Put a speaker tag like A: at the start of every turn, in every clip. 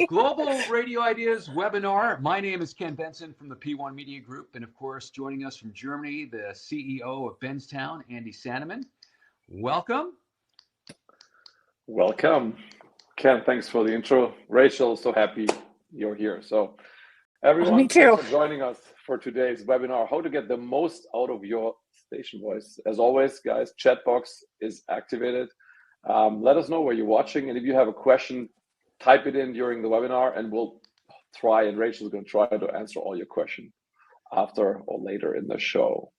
A: Global Radio Ideas webinar. My name is Ken Benson from the P1 Media Group, and of course, joining us from Germany, the CEO of Benztown, Andy Sanneman. Welcome.
B: Welcome. Ken, thanks for the intro. Rachel, so happy you're here. So everyone,
C: me too.
B: Thanks for joining us for today's webinar, how to get the most out of your station voice. As always, guys, chat box is activated. Let us know where you're watching, and if you have a question, type it in during the webinar, and we'll try, and Rachel's going to try to answer all your questions after or later in the show.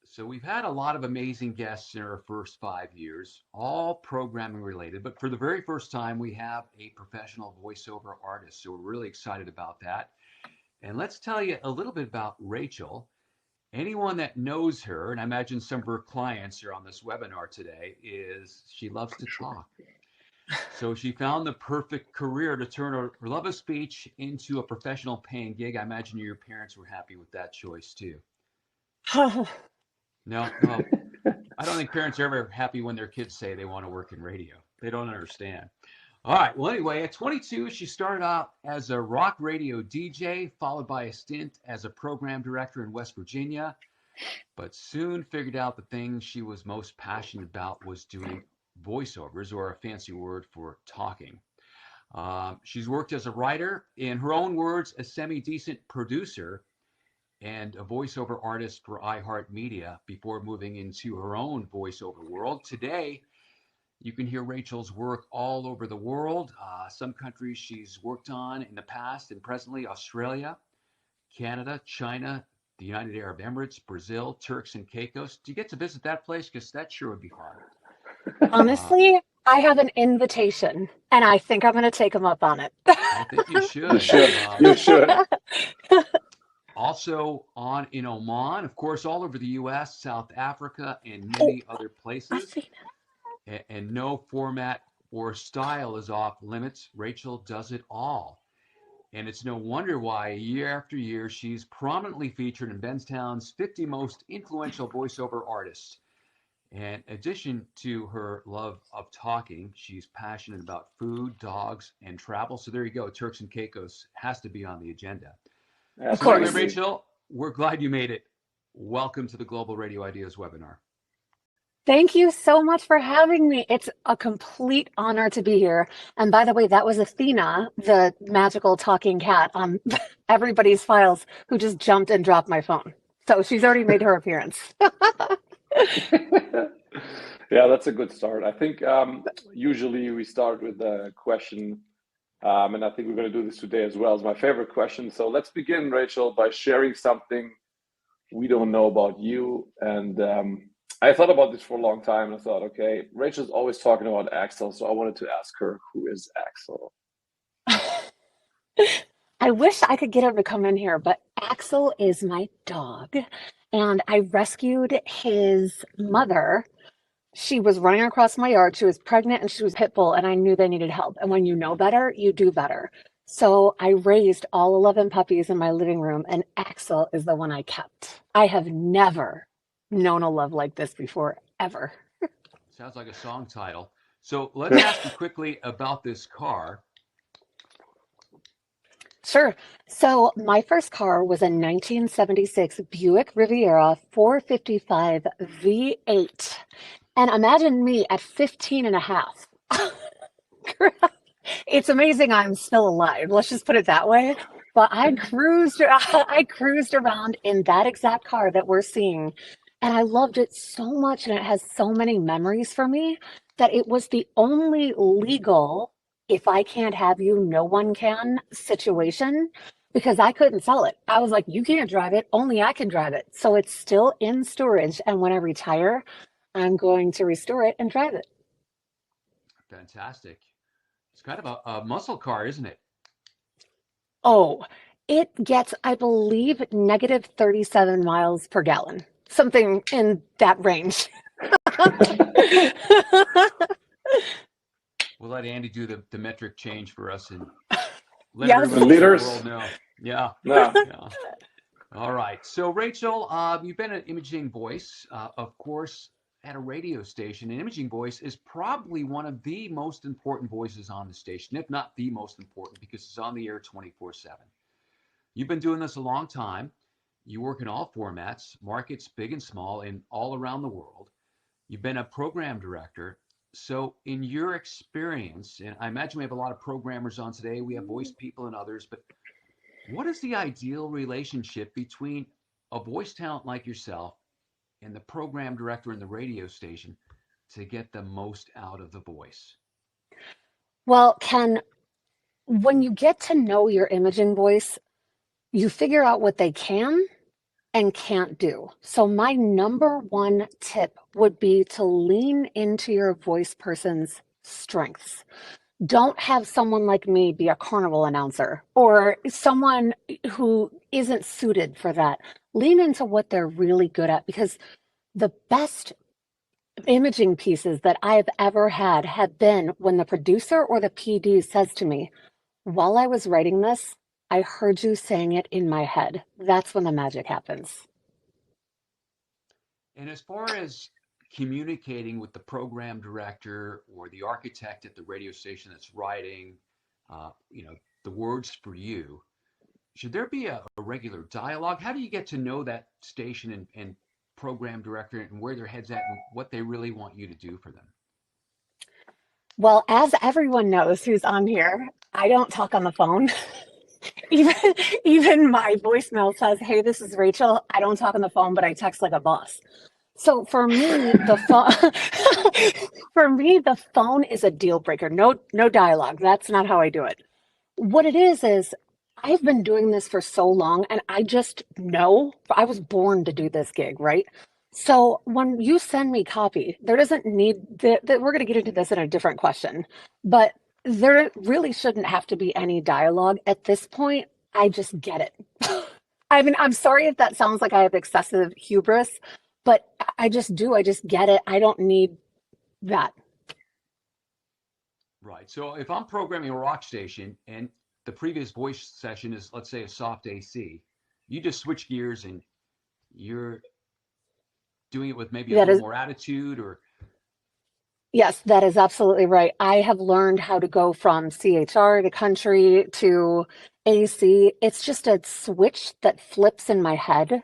A: So we've had a lot of amazing guests in our first 5 years, all programming related, but for the very first time, we have a professional voiceover artist. So we're really excited about that. And let's tell you a little bit about Rachel. Anyone that knows her, and I imagine some of her clients are on this webinar today, is she loves to talk. So she found the perfect career to turn her love of speech into a professional paying gig. I imagine your parents were happy with that choice too. No, I don't think parents are ever happy when their kids say they want to work in radio. They don't understand. All right. Well, anyway, at 22, she started out as a rock radio DJ, followed by a stint as a program director in West Virginia, but soon figured out the thing she was most passionate about was doing voiceovers, or a fancy word for talking. She's worked as a writer, in her own words, a semi-decent producer, and a voiceover artist for iHeartMedia before moving into her own voiceover world. Today, you can hear Rachel's work all over the world. Some countries she's worked on in the past and presently: Australia, Canada, China, the United Arab Emirates, Brazil, Turks and Caicos. Do you get to visit that place? Because that sure would be fun.
C: Honestly, I have an invitation, and I think I'm going to take them up on it.
A: I think you should.
B: You should.
A: Also in Oman, of course, all over the U.S., South Africa, and many other places. And no format or style is off limits. Rachel does it all. And it's no wonder why year after year she's prominently featured in Benztown's 50 most influential voiceover artists. And in addition to her love of talking, she's passionate about food, dogs, and travel. So there you go. Turks and Caicos has to be on the agenda.
C: Of course.
A: So, Rachel, we're glad you made it. Welcome to the Global Radio Ideas webinar.
C: Thank you so much for having me. It's a complete honor to be here. And by the way, that was Athena, the magical talking cat on everybody's files, who just jumped and dropped my phone. So she's already made her appearance.
B: Yeah, that's a good start. I think usually we start with a question, and I think we're going to do this today as well. It's my favorite question. So let's begin, Rachel, by sharing something we don't know about you. And I thought about this for a long time, and I thought, okay, Rachel's always talking about Axel, so I wanted to ask her, who is Axel?
C: I wish I could get him to come in here, but Axel is my dog, and I rescued his mother. She was running across my yard. She was pregnant, and she was pit bull, and I knew they needed help. And when you know better, you do better. So I raised all 11 puppies in my living room, and Axel is the one I kept. I have never known a love like this before, ever.
A: Sounds like a song title. So let's ask you quickly about this car.
C: Sure. So my first car was a 1976 Buick Riviera 455 V8. And imagine me at 15 and a half. It's amazing I'm still alive. Let's just put it that way. But I cruised around in that exact car that we're seeing. And I loved it so much, and it has so many memories for me, that it was the only legal, if I can't have you, no one can situation, because I couldn't sell it. I was like, you can't drive it, only I can drive it. So it's still in storage, and when I retire, I'm going to restore it and drive it.
A: Fantastic. It's kind of a muscle car, isn't it?
C: Oh, it gets, I believe, negative 37 miles per gallon. Something in that range.
A: We'll let Andy do the metric change for us and let
C: Yes.
A: everybody in the
B: Liters.
A: world know. Yeah.
B: Yeah.
A: Yeah. All right. So, Rachel, you've been an imaging voice, of course, at a radio station, an imaging voice is probably one of the most important voices on the station, if not the most important, because it's on the air 24/7. You've been doing this a long time. You work in all formats, markets big and small, and all around the world. You've been a program director. So in your experience, and I imagine we have a lot of programmers on today, we have voice people and others, but what is the ideal relationship between a voice talent like yourself and the program director in the radio station to get the most out of the voice?
C: Well, Ken, when you get to know your imaging voice, you figure out what they can and can't do. So my number one tip would be to lean into your voice person's strengths. Don't have someone like me be a carnival announcer or someone who isn't suited for that. Lean into what they're really good at, because the best imaging pieces that I've ever had have been when the producer or the PD says to me, while I was writing this, I heard you saying it in my head. That's when the magic happens.
A: And as far as communicating with the program director or the architect at the radio station that's writing, the words for you, should there be a regular dialogue? How do you get to know that station and program director and where their head's at and what they really want you to do for them?
C: Well, as everyone knows who's on here, I don't talk on the phone. Even my voicemail says, "Hey, this is Rachel. I don't talk on the phone, but I text like a boss." So for me, the phone is a deal breaker. No dialogue. That's not how I do it. What it is I've been doing this for so long, and I just know I was born to do this gig, right? So when you send me copy, there doesn't need that. We're going to get into this in a different question, but there really shouldn't have to be any dialogue at this point. I just get it. I mean, I'm sorry if that sounds like I have excessive hubris, but I just do. I just get it. I don't need that.
A: Right. So if I'm programming a rock station and the previous voice session is, let's say, a soft AC, you just switch gears and you're doing it with maybe a little more attitude or.
C: Yes, that is absolutely right. I have learned how to go from CHR to country to AC. It's just a switch that flips in my head.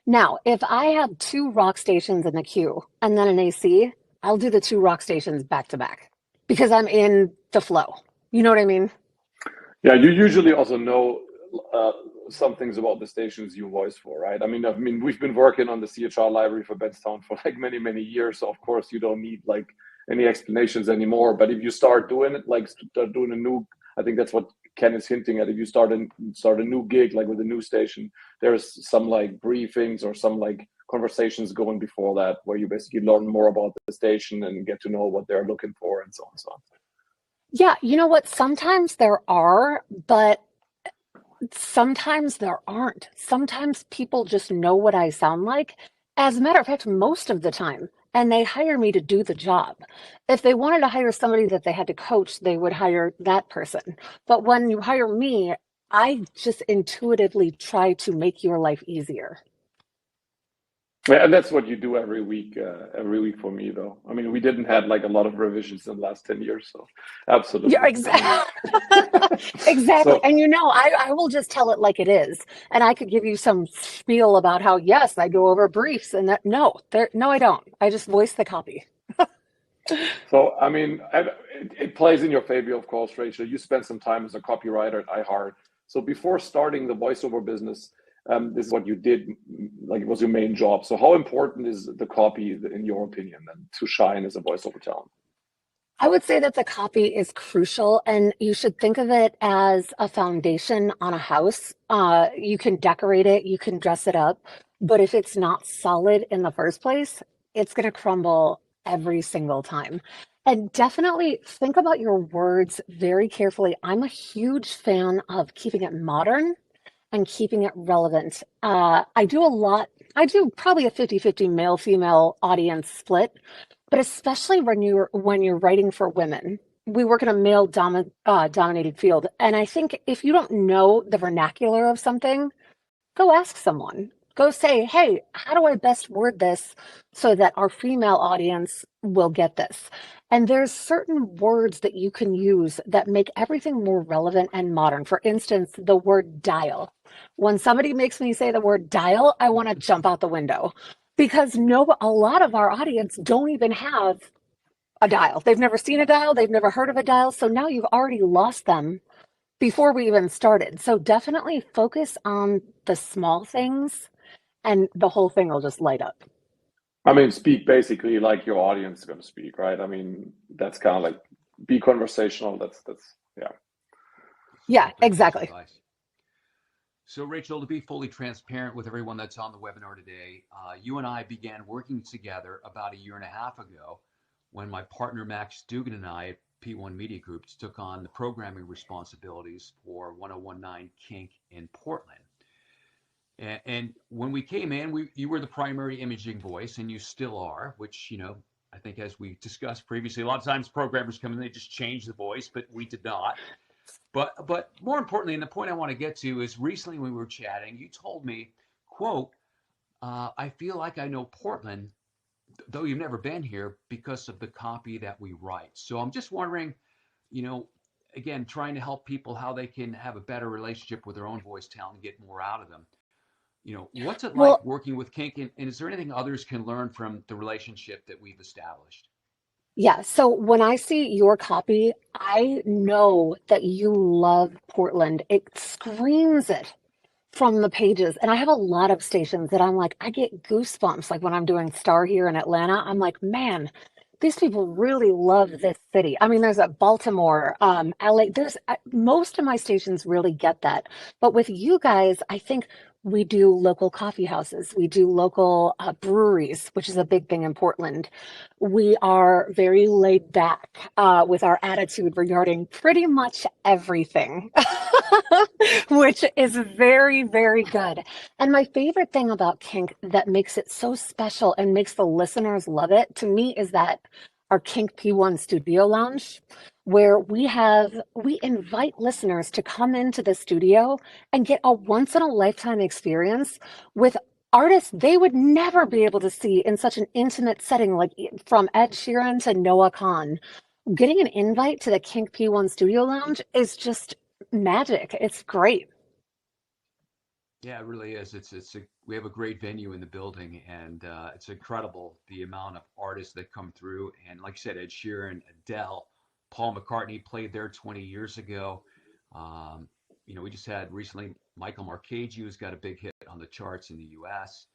C: Now, if I have two rock stations in the queue and then an AC, I'll do the two rock stations back to back because I'm in the flow. You know what I mean?
B: Yeah, you usually also know some things about the stations you voice for, right? I mean, we've been working on the CHR library for Benztown for like many, many years. So of course you don't need like any explanations anymore. But if you start doing it, like start doing a new, I think that's what Ken is hinting at. If you start a new gig, like with a new station, there's some like briefings or some like conversations going before that, where you basically learn more about the station and get to know what they're looking for and so on and so on.
C: Yeah, you know what? Sometimes there are, but sometimes there aren't. Sometimes people just know what I sound like. As a matter of fact, most of the time, and they hire me to do the job. If they wanted to hire somebody that they had to coach, they would hire that person. But when you hire me, I just intuitively try to make your life easier.
B: Yeah, and that's what you do every week for me, though. I mean, we didn't have like a lot of revisions in the last 10 years, so absolutely.
C: Yeah, exactly. Exactly.
B: So,
C: And I will just tell it like it is. And I could give you some spiel about how, yes, I go over briefs and that. No, I don't. I just voice the copy.
B: So I mean, it plays in your favor, of course, Rachel. You spent some time as a copywriter at iHeart. So before starting the voiceover business, this is what you did, like it was your main job. So how important is the copy, in your opinion, then, to shine as a voiceover talent?
C: I would say that the copy is crucial, and you should think of it as a foundation on a house. You can decorate it, you can dress it up, but if it's not solid in the first place, it's going to crumble every single time. And definitely think about your words very carefully. I'm a huge fan of keeping it modern and keeping it relevant. I do probably a 50-50 male-female audience split, but especially when you're writing for women. We work in a male dominated field. And I think if you don't know the vernacular of something, go ask someone. Go say, hey, how do I best word this so that our female audience will get this? And there's certain words that you can use that make everything more relevant and modern. For instance, the word dial. When somebody makes me say the word dial, I want to jump out the window because a lot of our audience don't even have a dial. They've never seen a dial, they've never heard of a dial. So now you've already lost them before we even started. So definitely focus on the small things and the whole thing will just light up.
B: I mean, speak basically like your audience is going to speak, right? I mean, that's kind of like be conversational. That's yeah.
C: Yeah, exactly.
A: So Rachel, to be fully transparent with everyone that's on the webinar today, you and I began working together about 1.5 years ago when my partner Max Dugan and I at P1 Media Group took on the programming responsibilities for 1019 KINK in Portland. And when we came in, you were the primary imaging voice, and you still are, which, I think as we discussed previously, a lot of times programmers come in, they just change the voice, but we did not. But more importantly, and the point I want to get to is recently when we were chatting, you told me, quote, I feel like I know Portland, though you've never been here, because of the copy that we write. So I'm just wondering, again, trying to help people how they can have a better relationship with their own voice talent and get more out of them. What's it like working with KINK, and is there anything others can learn from the relationship that we've established?
C: Yeah, so when I see your copy, I know that you love Portland. It screams it from the pages. And I have a lot of stations that I'm like, I get goosebumps. Like when I'm doing Star here in Atlanta, I'm like, man, these people really love this city. I mean, there's a Baltimore, LA, most of my stations really get that. But with you guys, I think we do local coffee houses. We do local breweries, which is a big thing in Portland. We are very laid back with our attitude regarding pretty much everything, which is very, very good. And my favorite thing about KINK that makes it so special and makes the listeners love it to me is that our KINK P1 Studio Lounge, where we invite listeners to come into the studio and get a once in a lifetime experience with artists they would never be able to see in such an intimate setting, like from Ed Sheeran to Noah Khan. Getting an invite to the KINK P1 Studio Lounge is just magic. It's great.
A: Yeah, it really is. We have a great venue in the building, and it's incredible the amount of artists that come through. And like you said, Ed Sheeran, Adele, Paul McCartney played there 20 years ago. We just had recently Michael Marcaggi, who's got a big hit on the charts in the U.S.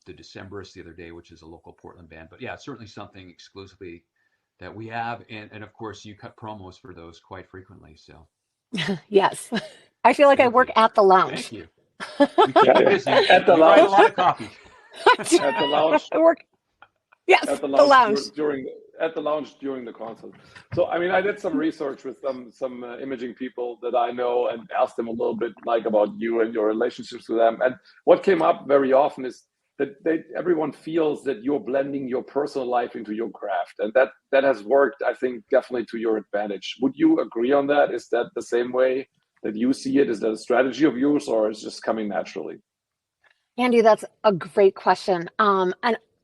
A: The Decemberists the other day, which is a local Portland band. But yeah, it's certainly something exclusively that we have, and of course, you cut promos for those quite frequently. So
C: yes, I feel like I work at the lounge.
A: Thank you. We keep you busy.
B: At the
A: lounge. Write a lot of copy.
B: At the lounge.
C: Yes,
B: at the
C: lounge.
B: At the lounge during the concert. So I mean, I did some research with some imaging people that I know and asked them a little bit like about you and your relationships with them. And what came up very often is that everyone feels that you're blending your personal life into your craft, and that has worked, I think, definitely to your advantage. Would you agree on that? Is that the same way that you see it? Is that a strategy of yours, or is it just coming naturally?
C: Andy, that's a great question. And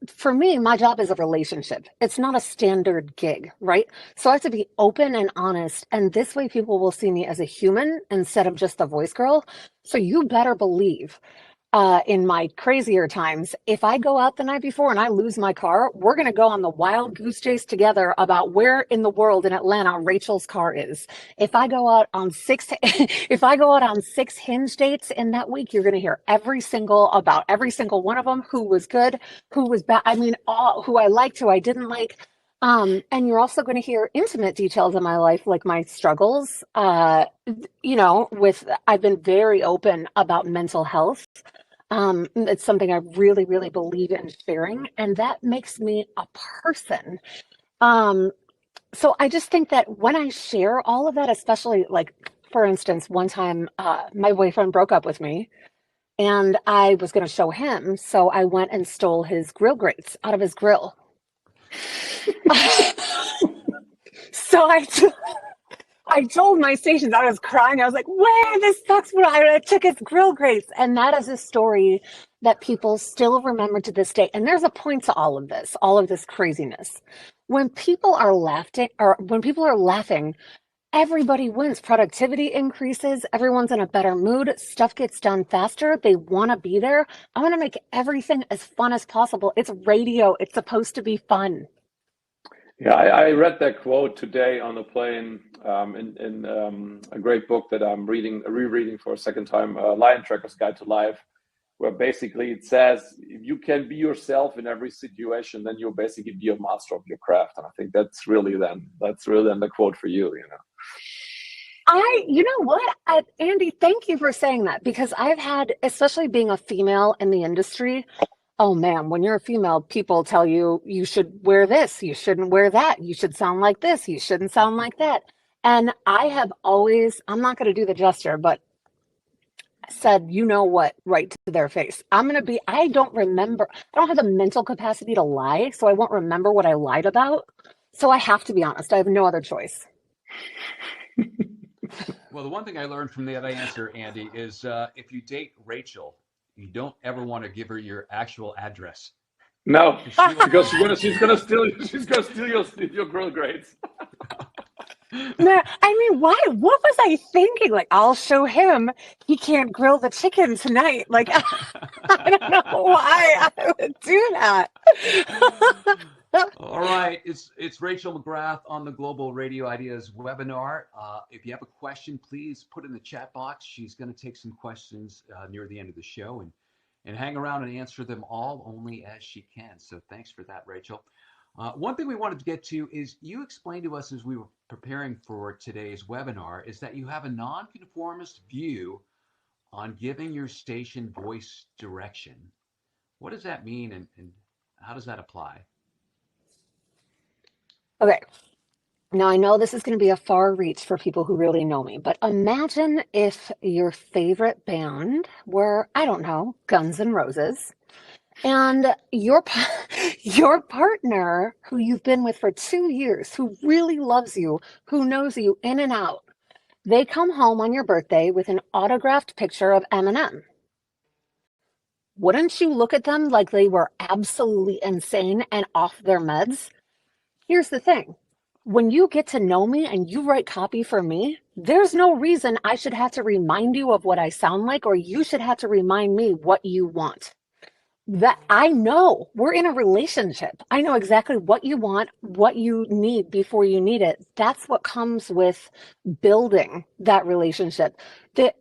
C: for me, my job is a relationship. It's not a standard gig, right? So I have to be open and honest. And this way people will see me as a human instead of just a voice girl. So you better believe in my crazier times, if I go out the night before and I lose my car, we're going to go on the wild goose chase together about where in the world in Atlanta Rachel's car is. If I go out on six Hinge dates in that week, you're going to hear about every single one of them, who was good, who was bad. I mean, who I liked, who I didn't like. And you're also going to hear intimate details of my life, like my struggles. I've been very open about mental health. It's something I really, really believe in sharing, and that makes me a person. So I just think that when I share all of that, especially like, for instance, one time my boyfriend broke up with me and I was going to show him. So I went and stole his grill grates out of his grill. So I told my stations, I was crying. I was like, "Wow, this sucks." But I took his grill grates. And that is a story that people still remember to this day. And there's a point to all of this craziness. When people are laughing, everybody wins. Productivity increases. Everyone's in a better mood. Stuff gets done faster. They want to be there. I want to make everything as fun as possible. It's radio. It's supposed to be fun.
B: Yeah, I read that quote today on the plane in a great book that I'm rereading for a second time, Lion Tracker's Guide to Life, where basically it says if you can be yourself in every situation, then you'll basically be a master of your craft. And I think that's really then the quote for you, you know.
C: You know what, Andy, thank you for saying that, because I've had, especially being a female in the industry, oh man, when you're a female, people tell you, you should wear this, you shouldn't wear that, you should sound like this, you shouldn't sound like that. And I have always, I'm not going to do the gesture, but said, you know what, right to their face. I don't remember, I don't have the mental capacity to lie, so I won't remember what I lied about. So I have to be honest. I have no other choice.
A: Well, the one thing I learned from that answer, Andy, is if you date Rachel, you don't ever want to give her your actual address.
B: No, because she's gonna steal your grill grades.
C: No, I mean, why? What was I thinking? Like, I'll show him he can't grill the chicken tonight. Like, I don't know why I would do that.
A: All right, it's Rachel McGrath on the Global Radio Ideas webinar. If you have a question, please put it in the chat box. She's going to take some questions near the end of the show and hang around and answer them all only as she can. So thanks for that, Rachel. One thing we wanted to get to is you explained to us as we were preparing for today's webinar is that you have a nonconformist view on giving your station voice direction. What does that mean, and how does that apply?
C: Okay. Now, I know this is going to be a far reach for people who really know me, but imagine if your favorite band were, I don't know, Guns N' Roses, and your partner, who you've been with for 2 years, who really loves you, who knows you in and out, they come home on your birthday with an autographed picture of Eminem. Wouldn't you look at them like they were absolutely insane and off their meds? Here's the thing. When you get to know me and you write copy for me, there's no reason I should have to remind you of what I sound like, or you should have to remind me what you want. That I know we're in a relationship. I know exactly what you want, what you need before you need it. That's what comes with building that relationship.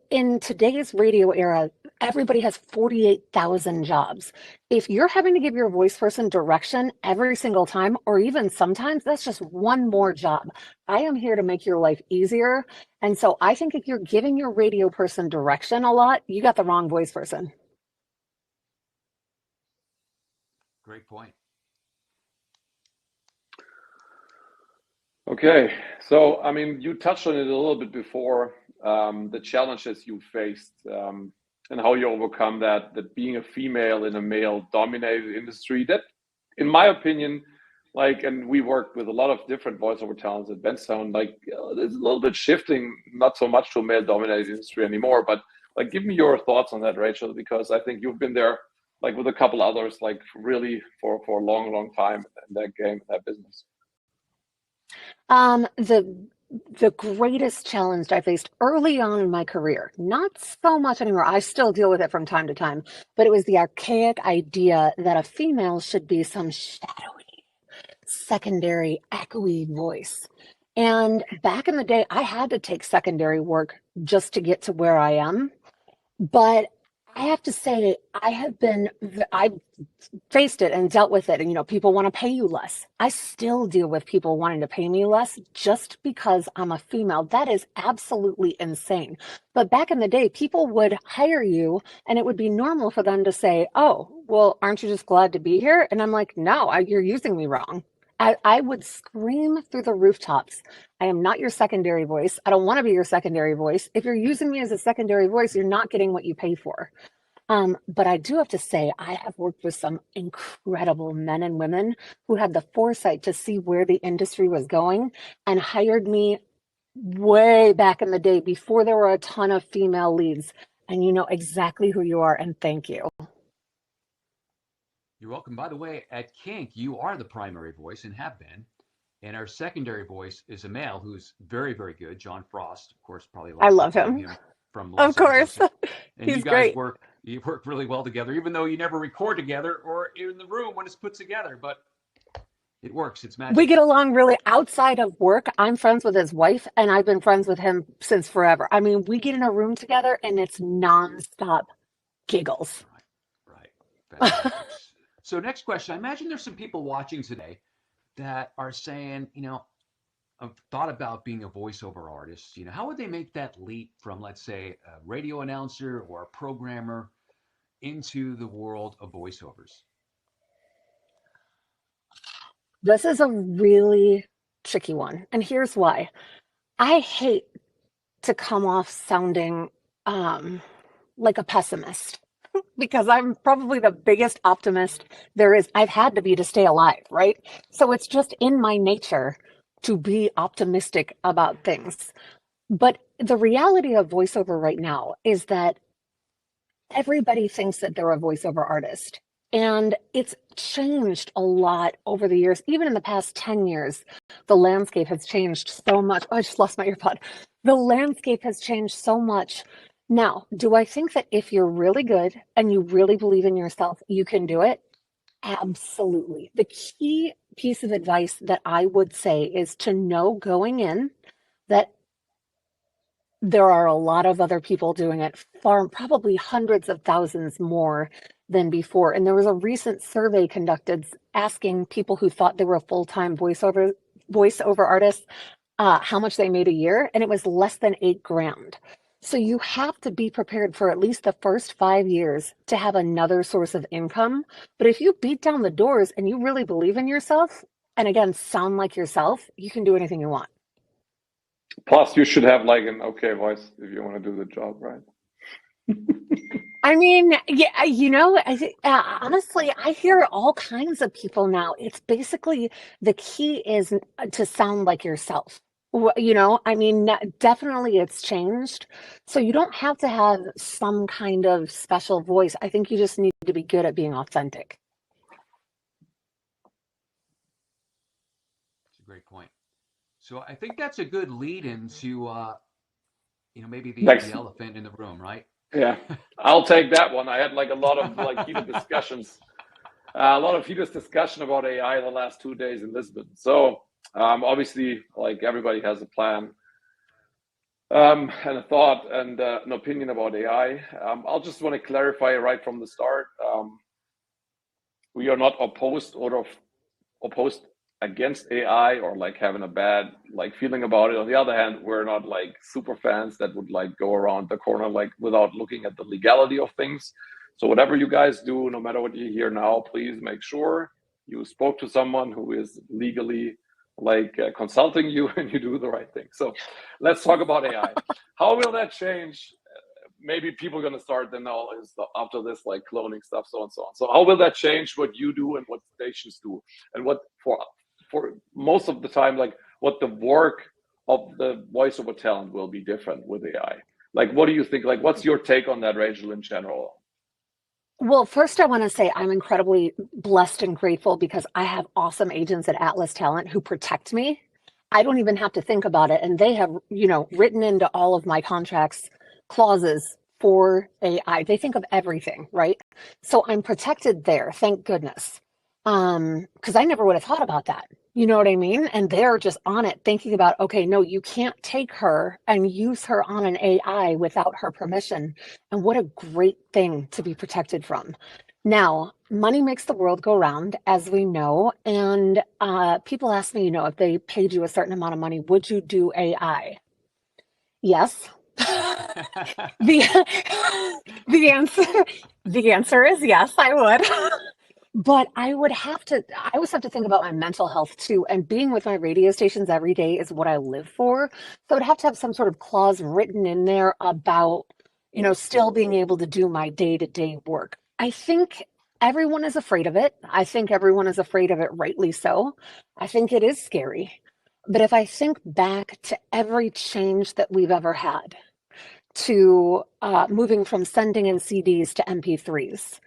C: In today's radio era, everybody has 48,000 jobs. If you're having to give your voice person direction every single time, or even sometimes, that's just one more job. I am here to make your life easier. And so I think if you're giving your radio person direction a lot, you got the wrong voice person.
A: Great point.
B: Okay, so I mean, you touched on it a little bit before, the challenges you faced and how you overcome that being a female in a male-dominated industry. That, in my opinion, and we worked with a lot of different voiceover talents at Benztown, there's a little bit shifting, not so much to a male-dominated industry anymore, but give me your thoughts on that, Rachel, because I think you've been there with a couple others, really for a long, long time in that game, that business.
C: The greatest challenge I faced early on in my career, not so much anymore, I still deal with it from time to time, but it was the archaic idea that a female should be some shadowy, secondary, echoey voice. And back in the day, I had to take secondary work just to get to where I am. But I have to say, I've faced it and dealt with it. And, people want to pay you less. I still deal with people wanting to pay me less just because I'm a female. That is absolutely insane. But back in the day, people would hire you and it would be normal for them to say, oh, well, aren't you just glad to be here? And I'm like, no, you're using me wrong. I would scream through the rooftops. I am not your secondary voice. I don't want to be your secondary voice. If you're using me as a secondary voice, you're not getting what you pay for. But I do have to say, I have worked with some incredible men and women who had the foresight to see where the industry was going and hired me way back in the day before there were a ton of female leads. And you know exactly who you are, and thank you.
A: You're welcome. By the way, at KINK, you are the primary voice and have been. And our secondary voice is a male who's very, very good, John Frost. Of course, probably a lot
C: I
A: of
C: love
A: people know
C: him.
A: him from
C: Of
A: Los
C: course.
A: Angeles. And
C: He's great.
A: you work really well together, even though you never record together or in the room when it's put together. But it works. It's
C: We
A: magic.
C: get along really outside of work. I'm friends with his wife, and I've been friends with him since forever. I mean, we get in a room together, and it's nonstop giggles.
A: Right. Fantastic. So next question. I imagine there's some people watching today that are saying, I've thought about being a voiceover artist. How would they make that leap from, let's say, a radio announcer or a programmer into the world of voiceovers?
C: This is a really tricky one, and here's why. I hate to come off sounding like a pessimist because I'm probably the biggest optimist there is. I've had to be to stay alive, right? So it's just in my nature to be optimistic about things. But the reality of voiceover right now is that everybody thinks that they're a voiceover artist. And it's changed a lot over the years. Even in the past 10 years, the landscape has changed so much. Oh, I just lost my earpod. The landscape has changed so much. Now, do I think that if you're really good and you really believe in yourself, you can do it? Absolutely. The key piece of advice that I would say is to know going in that there are a lot of other people doing it, far probably hundreds of thousands more than before. And there was a recent survey conducted asking people who thought they were a full-time voiceover artists how much they made a year, and it was less than $8,000. So you have to be prepared for at least the first 5 years to have another source of income. But if you beat down the doors and you really believe in yourself, and again, sound like yourself, you can do anything you want.
B: Plus, you should have like an okay voice if you want to do the job, right?
C: I mean, yeah, honestly, I hear all kinds of people now. It's basically the key is to sound like yourself. I mean, definitely it's changed. So you don't have to have some kind of special voice. I think you just need to be good at being authentic.
A: That's a great point. So I think that's a good lead into, maybe the elephant in the room, right?
B: Yeah, I'll take that one. I had like a lot of heated discussions, about AI the last 2 days in Lisbon. So obviously, like everybody has a plan and a thought and an opinion about AI. I'll just want to clarify right from the start. We are not opposed against AI or like having a bad like feeling about it. On the other hand, we're not like super fans that would like go around the corner like without looking at the legality of things. So whatever you guys do, no matter what you hear now, please make sure you spoke to someone who is legally like consulting you and you do the right thing. So let's talk about AI. How will that change? Maybe people are going to start then all after this like cloning stuff, so on and so on. So how will that change what you do and what stations do, and what for most of the time, like what the work of the voiceover talent will be different with AI? Like, what do you think? Like, what's your take on that, Rachel, in general?
C: Well, first, I want to say I'm incredibly blessed and grateful because I have awesome agents at Atlas Talent who protect me. I don't even have to think about it. And they have, written into all of my contracts clauses for AI. They think of everything, right? So I'm protected there, thank goodness. Because I never would have thought about that. You know what I mean? And they're just on it thinking about, okay, no, you can't take her and use her on an AI without her permission. And what a great thing to be protected from. Now, money makes the world go round, as we know. And people ask me, if they paid you a certain amount of money, would you do AI? Yes. the answer is yes, I would. But I always have to think about my mental health too. And being with my radio stations every day is what I live for. So I'd have to have some sort of clause written in there about, still being able to do my day-to-day work. I think everyone is afraid of it. I think everyone is afraid of it, rightly so. I think it is scary. But if I think back to every change that we've ever had, to moving from sending in CDs to MP3s,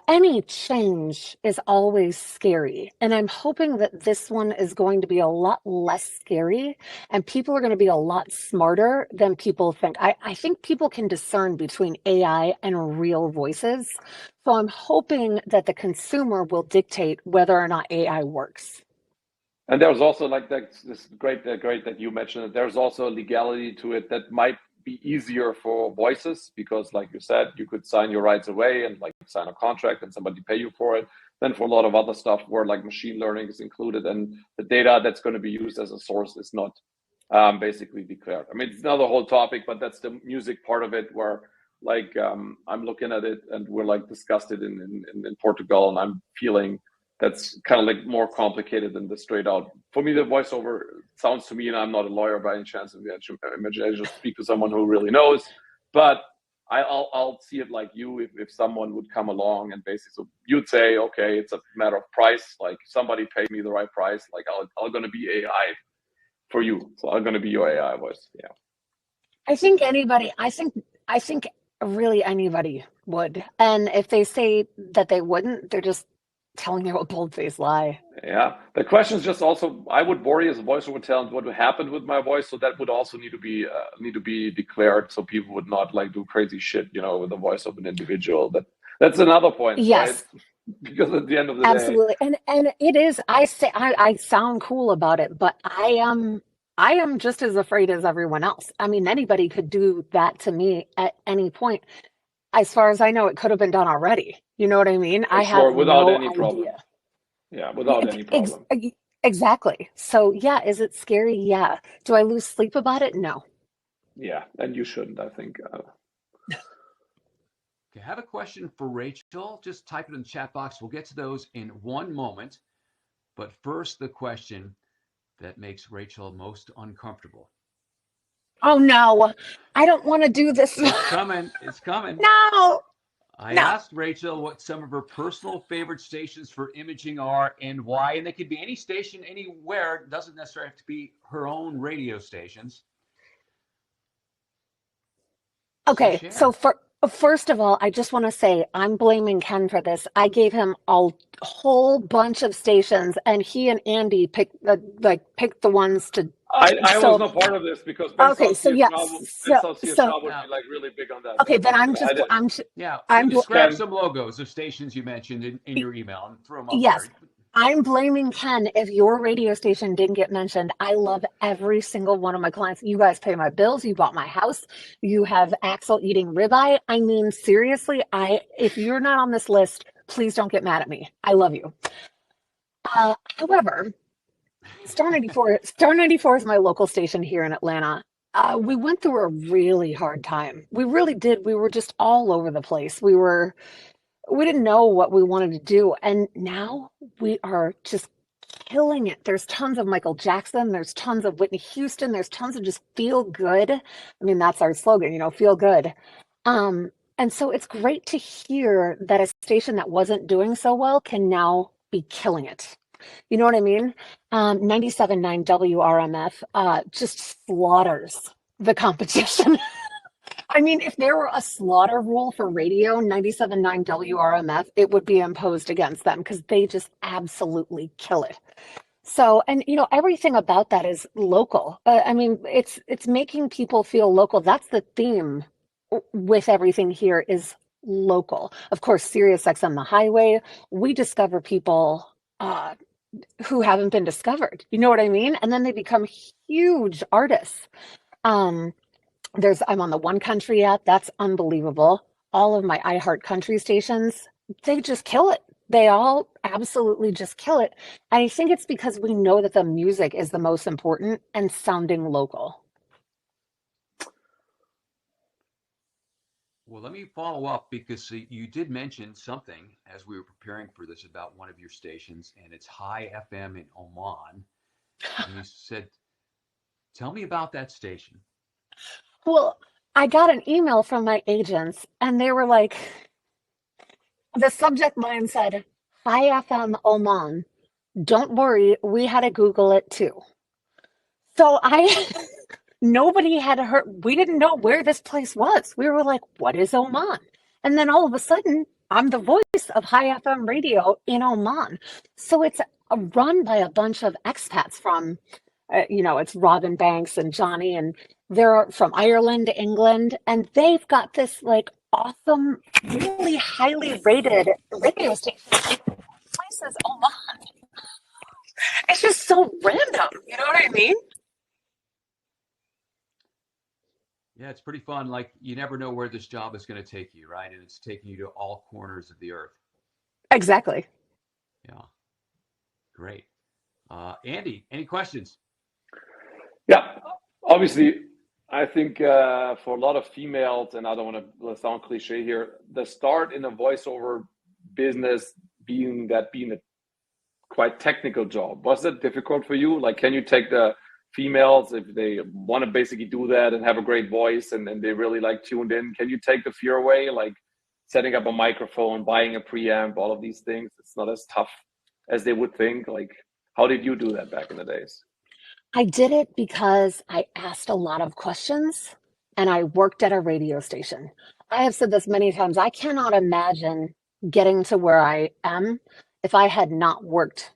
C: any change is always scary. And I'm hoping that this one is going to be a lot less scary and people are going to be a lot smarter than people think. I think people can discern between AI and real voices. So I'm hoping that the consumer will dictate whether or not AI works.
B: And there's also like this great that you mentioned that there's also a legality to it that might be easier for voices because, like you said, you could sign your rights away and like sign a contract and somebody pay you for it. Then for a lot of other stuff where like machine learning is included and the data that's going to be used as a source is not basically declared. I mean, it's not the whole topic, but that's the music part of it where like I'm looking at it and we're like discussed it in Portugal and I'm feeling that's kind of like more complicated than the straight out. For me, the voiceover sounds to me, and I'm not a lawyer by any chance, I just speak to someone who really knows, but I'll see it like you, if someone would come along and basically, so you'd say, okay, it's a matter of price, like somebody pay me the right price, like I'm going to be AI for you. So I'm going to be your AI voice. Yeah.
C: I think really anybody would. And if they say that they wouldn't, they're just telling you a bold-faced lie.
B: Yeah. The question is just also, I would worry as a voiceover talent what would happen with my voice. So that would also need to be declared, so people would not like do crazy shit, with the voice of an individual. That's another point,
C: Yes.
B: right? Because at the end of the
C: Absolutely. And it is, I sound cool about it, but I am just as afraid as everyone else. I mean, anybody could do that to me at any point. As far as I know, it could have been done already. You know what I mean? I have
B: without
C: no
B: any problem.
C: idea.
B: Yeah, without any problem.
C: Exactly. So yeah, is it scary? Yeah. Do I lose sleep about it? No.
B: Yeah, and you shouldn't, I think.
A: Okay, I have a question for Rachel. Just type it in the chat box. We'll get to those in one moment. But first, the question that makes Rachel most uncomfortable.
C: Oh no, I don't want to do this.
A: It's coming. It's coming.
C: No.
A: I asked Rachel what some of her personal favorite stations for imaging are and why, and they could be any station, anywhere. It doesn't necessarily have to be her own radio stations.
C: Okay, so first of all, I just want to say I'm blaming Ken for this. I gave him a whole bunch of stations, and he and Andy picked the ones to.
B: I was not part of this because
C: okay, so yeah,
B: Benztown would be like really big on that.
C: Okay, then I'm
A: just grab some logos of stations you mentioned in your email and throw them up
C: yes.
A: there.
C: I'm blaming Ken if your radio station didn't get mentioned. I love every single one of my clients. You guys pay my bills. You bought my house. You have Axel eating ribeye. I mean, seriously, if you're not on this list, please don't get mad at me. I love you. However, Star 94 is my local station here in Atlanta. We went through a really hard time. We really did. We were just all over the place. We didn't know what we wanted to do. And now we are just killing it. There's tons of Michael Jackson. There's tons of Whitney Houston. There's tons of just feel good. I mean, that's our slogan, feel good. And so it's great to hear that a station that wasn't doing so well can now be killing it. You know what I mean? 97.9 WRMF just slaughters the competition. I mean, if there were a slaughter rule for radio, 97.9 WRMF, it would be imposed against them because they just absolutely kill it. So, and everything about that is local. I mean, it's making people feel local. That's the theme with everything here is local. Of course, Sirius XM the highway, we discover people who haven't been discovered. You know what I mean? And then they become huge artists. I'm on the One Country app. That's unbelievable. All of my iHeart Country stations, they just kill it. They all absolutely just kill it. And I think it's because we know that the music is the most important and sounding local.
A: Well, let me follow up because you did mention something as we were preparing for this about one of your stations, and it's High FM in Oman. And you said, tell me about that station.
C: Well, I got an email from my agents, and they were like, the subject line said, High FM Oman. Don't worry, we had to Google it too. So nobody had heard, we didn't know where this place was. We were like, what is Oman? And then all of a sudden, I'm the voice of High FM radio in Oman. So it's run by a bunch of expats from, it's Robin Banks and Johnny, and they're from Ireland, England, and they've got this like awesome, really highly rated radio station in places Oman. It's just so random. You know what I mean?
A: Yeah, it's pretty fun. Like, you never know where this job is going to take you, right? And it's taking you to all corners of the earth.
C: Exactly.
A: Yeah. Great. Andy, any questions?
B: Yeah, obviously, I think for a lot of females, and I don't want to sound cliche here, the start in a voiceover business being a quite technical job, was that difficult for you? Like, can you take the females if they want to basically do that and have a great voice and they really like tuned in? Can you take the fear away, like setting up a microphone, buying a preamp, all of these things? It's not as tough as they would think. Like, how did you do that back in the days?
C: I did it because I asked a lot of questions and I worked at a radio station. I have said this many times. I cannot imagine getting to where I am if I had not worked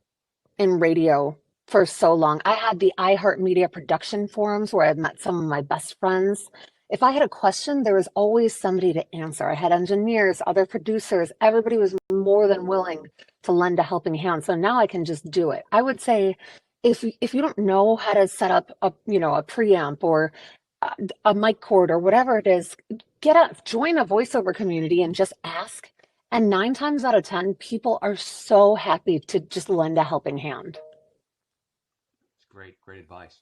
C: in radio for so long. I had the iHeartMedia production forums where I met some of my best friends. If I had a question, there was always somebody to answer. I had engineers, other producers. Everybody was more than willing to lend a helping hand. So now I can just do it. I would say if you don't know how to set up a preamp or a mic cord or whatever it is, join a voiceover community and just ask. And 9 times out of 10, people are so happy to just lend a helping hand.
A: It's great advice.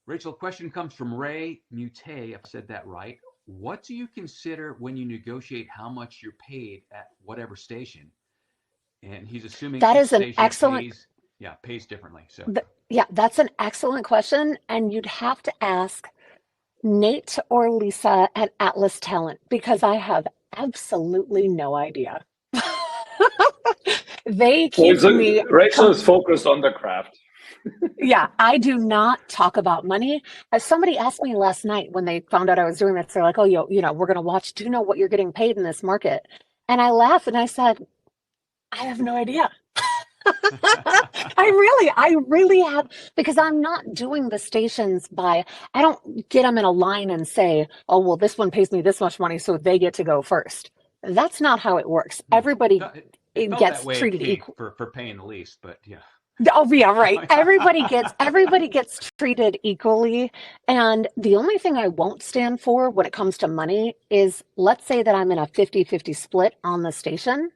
A: Rachel, question comes from Ray Mute. I've said that right. What do you consider when you negotiate how much you're paid at whatever station? And he's assuming
C: That
A: each
C: is an
A: station
C: excellent.
A: pays differently. So
C: Yeah, that's an excellent question. And you'd have to ask Nate or Lisa at Atlas Talent because I have absolutely no idea. They keep me.
B: Rachel is focused on the craft.
C: Yeah, I do not talk about money. As somebody asked me last night when they found out I was doing this, they're like, "Oh, we're going to watch. Do you know what you're getting paid in this market?" And I laughed and I said, "I have no idea." I really have, because I'm not doing the stations I don't get them in a line and say, "Oh, well, this one pays me this much money, so they get to go first." That's not how it works. Everybody
A: it felt
C: gets
A: that way
C: treated equal.
A: for paying the least, but yeah.
C: Oh, yeah, right. Everybody gets treated equally. And the only thing I won't stand for when it comes to money is, let's say that I'm in a 50-50 split on the station.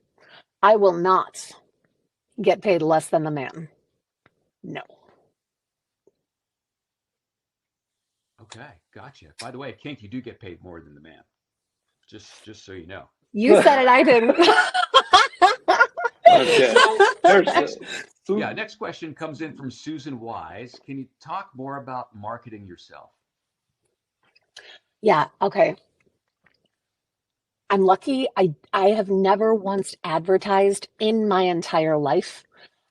C: I will not get paid less than the man. No.
A: Okay, gotcha. By the way, KINK, you do get paid more than the man. Just so you know.
C: You said it, I didn't.
B: Okay.
A: Next question comes in from Susan Wise. Can you talk more about marketing yourself?
C: Yeah, okay. I'm lucky. I have never once advertised in my entire life.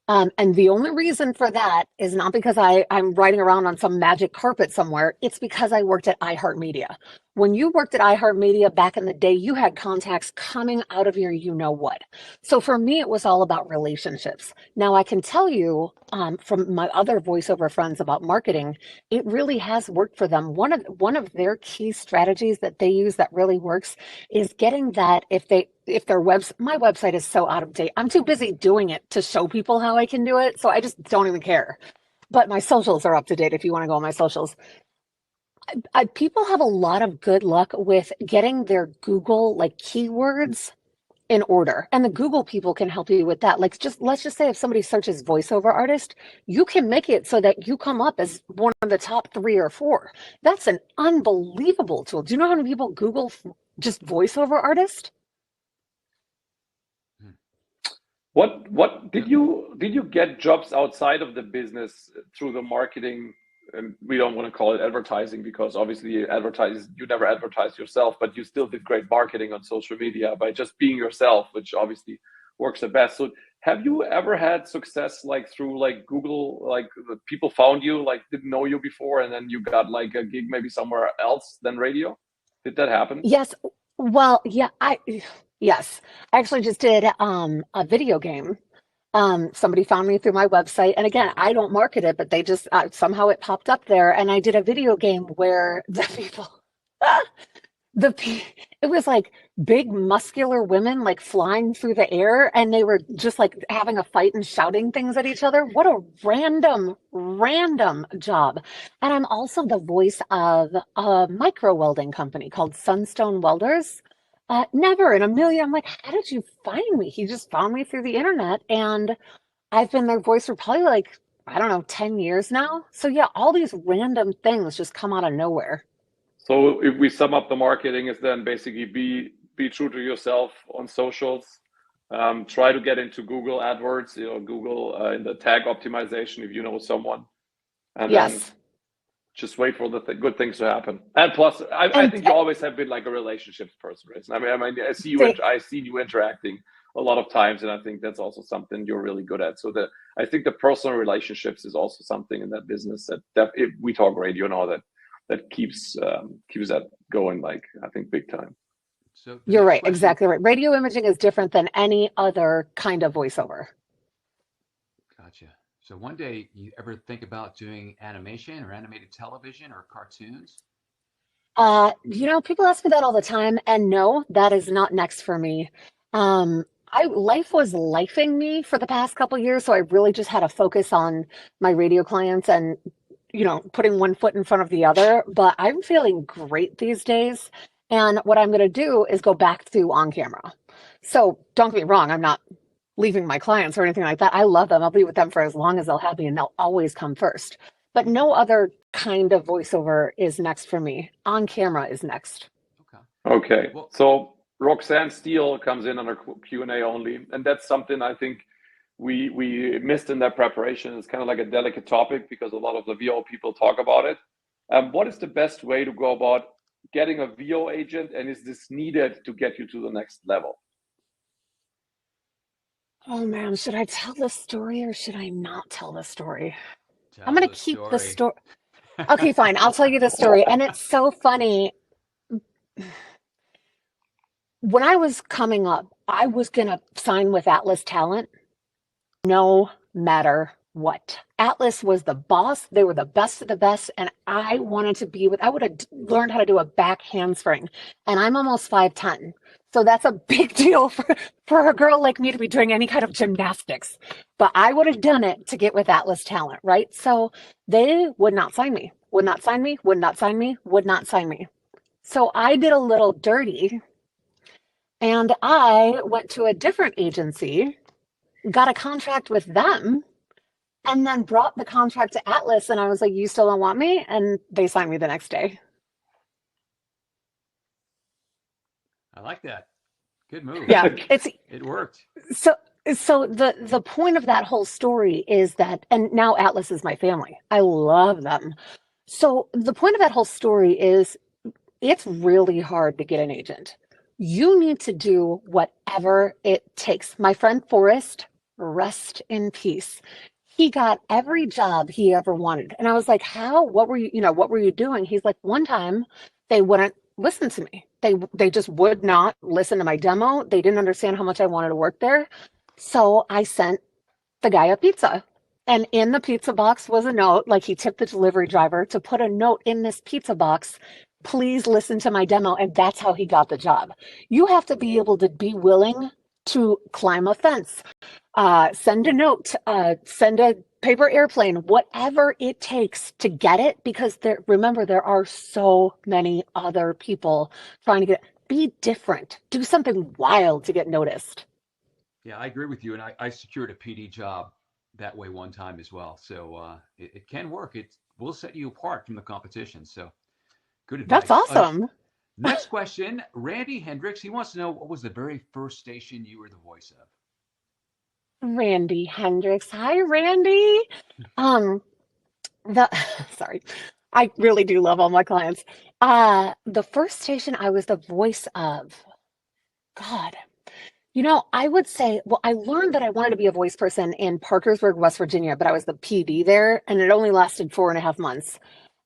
C: And the only reason for that is not because I'm riding around on some magic carpet somewhere. It's because I worked at iHeartMedia. When you worked at iHeartMedia back in the day, you had contacts coming out of your you-know-what. So for me, it was all about relationships. Now, I can tell you from my other voiceover friends about marketing, it really has worked for them. One of their key strategies that they use that really works is getting that my website is so out of date. I'm too busy doing it to show people how I can do it. So I just don't even care. But my socials are up to date if you want to go on my socials. People have a lot of good luck with getting their Google like keywords in order. And the Google people can help you with that. Like, let's just say if somebody searches voiceover artist, you can make it so that you come up as one of the top 3 or 4. That's an unbelievable tool. Do you know how many people Google just voiceover artist?
B: What did you get jobs outside of the business through the marketing? And we don't want to call it advertising because obviously you never advertise yourself, but you still did great marketing on social media by just being yourself, which obviously works the best. So have you ever had success like through like Google, like people found you, like didn't know you before, and then you got like a gig maybe somewhere else than radio? Did that happen?
C: Yes. Well, yeah, Yes. I actually just did a video game. Somebody found me through my website, and again, I don't market it, but they just somehow it popped up there, and I did a video game where the people, the pe- it was like big muscular women like flying through the air, and they were just like having a fight and shouting things at each other. What a random job. And I'm also the voice of a micro welding company called Sunstone Welders. Never in a million. I'm like, how did you find me? He just found me through the internet, and I've been their voice for probably like, I don't know, 10 years now. So yeah, all these random things just come out of nowhere.
B: So if we sum up, the marketing is then basically be true to yourself on socials. Try to get into Google AdWords, Google in the tag optimization if you know someone, and then
C: Yes.
B: just wait for the good things to happen. And plus, I
C: And
B: think you always have been like a relationships person, right? I see you,
C: they,
B: I see you interacting a lot of times, and I think that's also something you're really good at. So I think the personal relationships is also something in that business that if we talk radio and all that keeps that going, like I think big time.
A: So the
C: you're
A: next
C: right,
A: question,
C: exactly right. Radio imaging is different than any other kind of voiceover.
A: gotcha. So one day, you ever think about doing animation or animated television or cartoons?
C: People ask me that all the time, and no, that is not next for me. Life was lifing me for the past couple years, so I really just had to focus on my radio clients and, putting one foot in front of the other. But I'm feeling great these days, and what I'm going to do is go back to on camera. So don't get me wrong, I'm not leaving my clients or anything like that. I love them. I'll be with them for as long as they'll have me, and they'll always come first. But no other kind of voiceover is next for me. On camera is next.
A: Okay.
B: Okay,
A: Well,
B: so Roxanne Steele comes in on a Q&A only, and that's something I think we missed in that preparation. It's kind of like a delicate topic because a lot of the VO people talk about it. What is the best way to go about getting a VO agent, and is this needed to get you to the next level?
C: Oh man, should I tell this story or should I not tell this story? I'm
A: tell
C: going to
A: the
C: keep the
A: story.
C: story. Okay, fine. I'll tell you the story. And it's so funny. When I was coming up, I was going to sign with Atlas Talent no matter what. Atlas was the boss. They were the best of the best. And I wanted to be I would have learned how to do a back handspring. And I'm almost 5'10". So that's a big deal for a girl like me to be doing any kind of gymnastics. But I would have done it to get with Atlas Talent, right? So they would not sign me, would not sign me, would not sign me, would not sign me. So I did a little dirty and I went to a different agency, got a contract with them, and then brought the contract to Atlas. And I was like, you still don't want me? And they signed me the next day.
A: I like that. Good move.
C: Yeah,
A: It worked.
C: so the point of that whole story is that, and now Atlas is my family. I love them. So the point of that whole story is it's really hard to get an agent. You need to do whatever it takes. My friend Forrest, rest in peace. He got every job he ever wanted. And I was like, how? What were you doing? He's like, one time they wouldn't listen to me. They just would not listen to my demo. They didn't understand how much I wanted to work there. So I sent the guy a pizza. And in the pizza box was a note, like he tipped the delivery driver to put a note in this pizza box. Please listen to my demo. And that's how he got the job. You have to be able to be willing to climb a fence, send a note, send a paper airplane, whatever it takes to get it. Because remember, there are so many other people trying to get it. Be different. Do something wild to get noticed.
A: Yeah, I agree with you. And I secured a PD job that way one time as well. So it can work. It will set you apart from the competition. So good
C: That's
A: advice.
C: awesome.
A: Next question, Randy Hendricks. He wants to know, what was the very first station you were the voice of?
C: Randy Hendricks. Hi, Randy. Um, the sorry, I really do love all my clients. The first station I was the voice of, God, I would say, well, I learned that I wanted to be a voice person in Parkersburg, West Virginia, but I was the PD there, and it only lasted 4.5 months.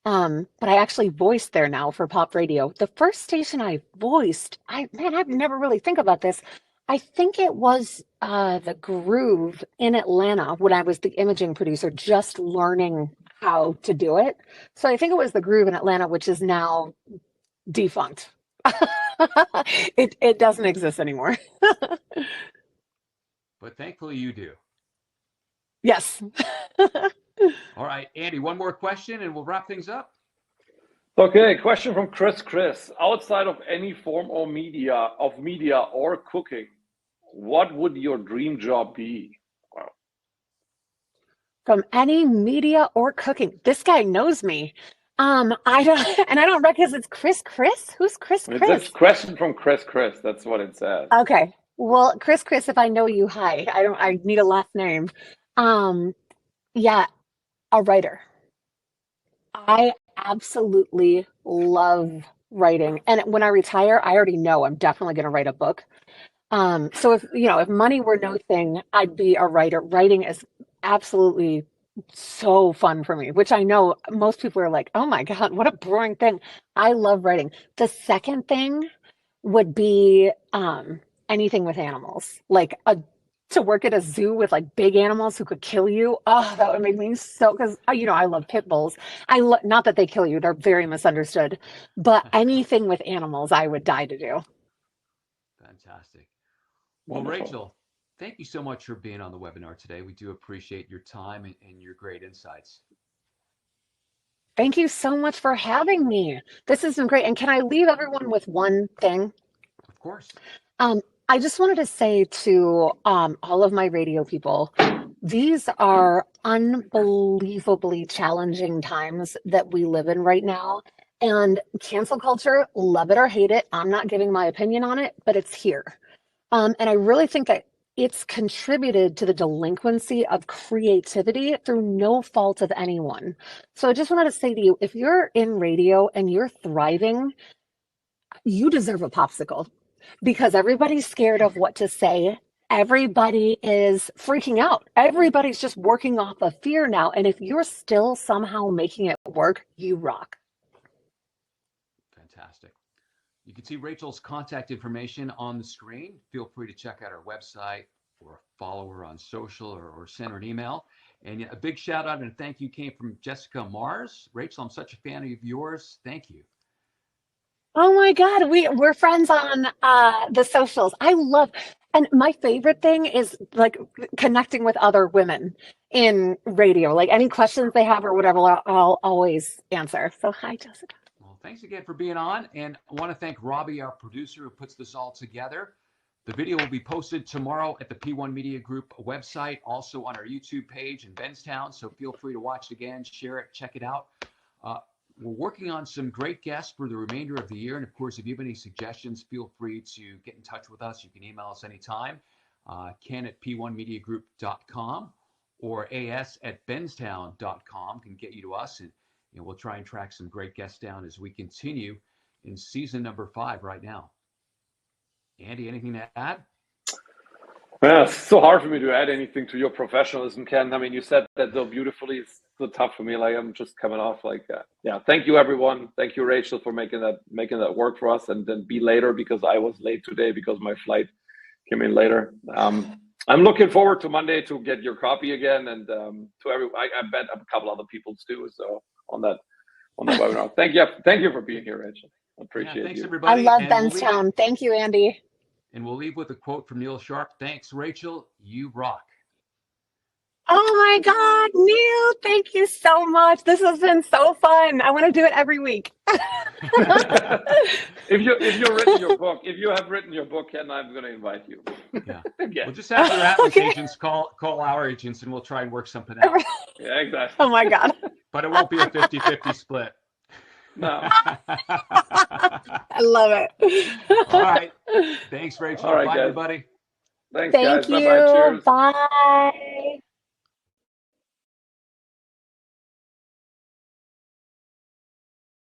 C: But I actually voiced there now for pop radio. The first station I voiced, I've never really think about this. I think it was the Groove in Atlanta when I was the imaging producer, just learning how to do it. So I think it was the Groove in Atlanta, which is now defunct. It doesn't exist anymore.
A: But thankfully you do.
C: Yes.
A: All right, Andy, one more question and we'll wrap things up.
B: Okay, question from Chris. Outside of any form or media or cooking, what would your dream job be? Wow.
C: From any media or cooking. This guy knows me. I don't recognize it's Chris. Who's Chris?
B: It's a question from Chris. That's what it says.
C: Okay. Well, Chris, if I know you, hi. I need a last name. Yeah, a writer. I absolutely love writing. And when I retire, I already know I'm definitely going to write a book. So if money were no thing, I'd be a writer. Writing is absolutely so fun for me, which I know most people are like, oh my God, what a boring thing. I love writing. The second thing would be anything with animals, like to work at a zoo with like big animals who could kill you. Oh, that would make me so, because I love pit bulls. Not that they kill you, they're very misunderstood, but anything with animals, I would die to do.
A: Fantastic. Well,
B: Wonderful.
A: Rachel, thank you so much for being on the webinar today. We do appreciate your time and your great insights.
C: Thank you so much for having me. This has been great. And can I leave everyone with one thing?
A: Of course.
C: I just wanted to say to all of my radio people, these are unbelievably challenging times that we live in right now. And cancel culture, love it or hate it, I'm not giving my opinion on it, but it's here. And I really think that it's contributed to the delinquency of creativity through no fault of anyone. So I just wanted to say to you, if you're in radio and you're thriving, you deserve a popsicle, because everybody's scared of what to say. Everybody is freaking out. Everybody's just working off of fear now. And if you're still somehow making it work, you rock.
A: Fantastic. You can see Rachel's contact information on the screen. Feel free to check out our website or follow her on social or send her an email. And a big shout out and thank you came from Jessica Mars. Rachel, I'm such a fan of yours. Thank you.
C: Oh my God, we're friends on the socials. And my favorite thing is like connecting with other women in radio. Like any questions they have or whatever, I'll always answer. So hi, Jessica.
A: Well, thanks again for being on. And I want to thank Robbie, our producer, who puts this all together. The video will be posted tomorrow at the P1 Media Group website, also on our YouTube page in Benztown. So feel free to watch it again, share it, check it out. We're working on some great guests for the remainder of the year. And of course, if you have any suggestions, feel free to get in touch with us. You can email us anytime, ken@p1mediagroup.com or as@benztown.com can get you to us. And we'll try and track some great guests down as we continue in season number 5 right now. Andy, anything to add?
B: Well, it's so hard for me to add anything to your professionalism, Ken. I mean, you said that so beautifully. It's so tough for me. Like I'm just coming off like, yeah. Thank you, everyone. Thank you, Rachel, for making that work for us, and then be later because I was late today because my flight came in later. I'm looking forward to Monday to get your copy again, and to I bet a couple other people's too. So on that webinar, thank you for being here, Rachel. I appreciate
A: thanks,
B: you.
A: everybody.
C: I love Benztown. Thank you, Andy.
A: And we'll leave with a quote from Neil Sharp. Thanks, Rachel. You rock.
C: Oh my God, Neil, thank you so much. This has been so fun. I want to do it every week.
B: If you have written your book, Ken, I'm going to invite you.
A: Yeah. We'll just have your Atlas agents call our agents, and we'll try and work something out.
B: Yeah, exactly.
C: Oh my God.
A: But it won't be a 50-50 split.
B: No.
C: I love it.
A: All right. Thanks, Rachel.
B: All right,
A: bye,
B: guys.
A: everybody.
B: Thanks,
C: Thank
B: guys.
C: you.
B: Bye-bye. Cheers.
C: Bye.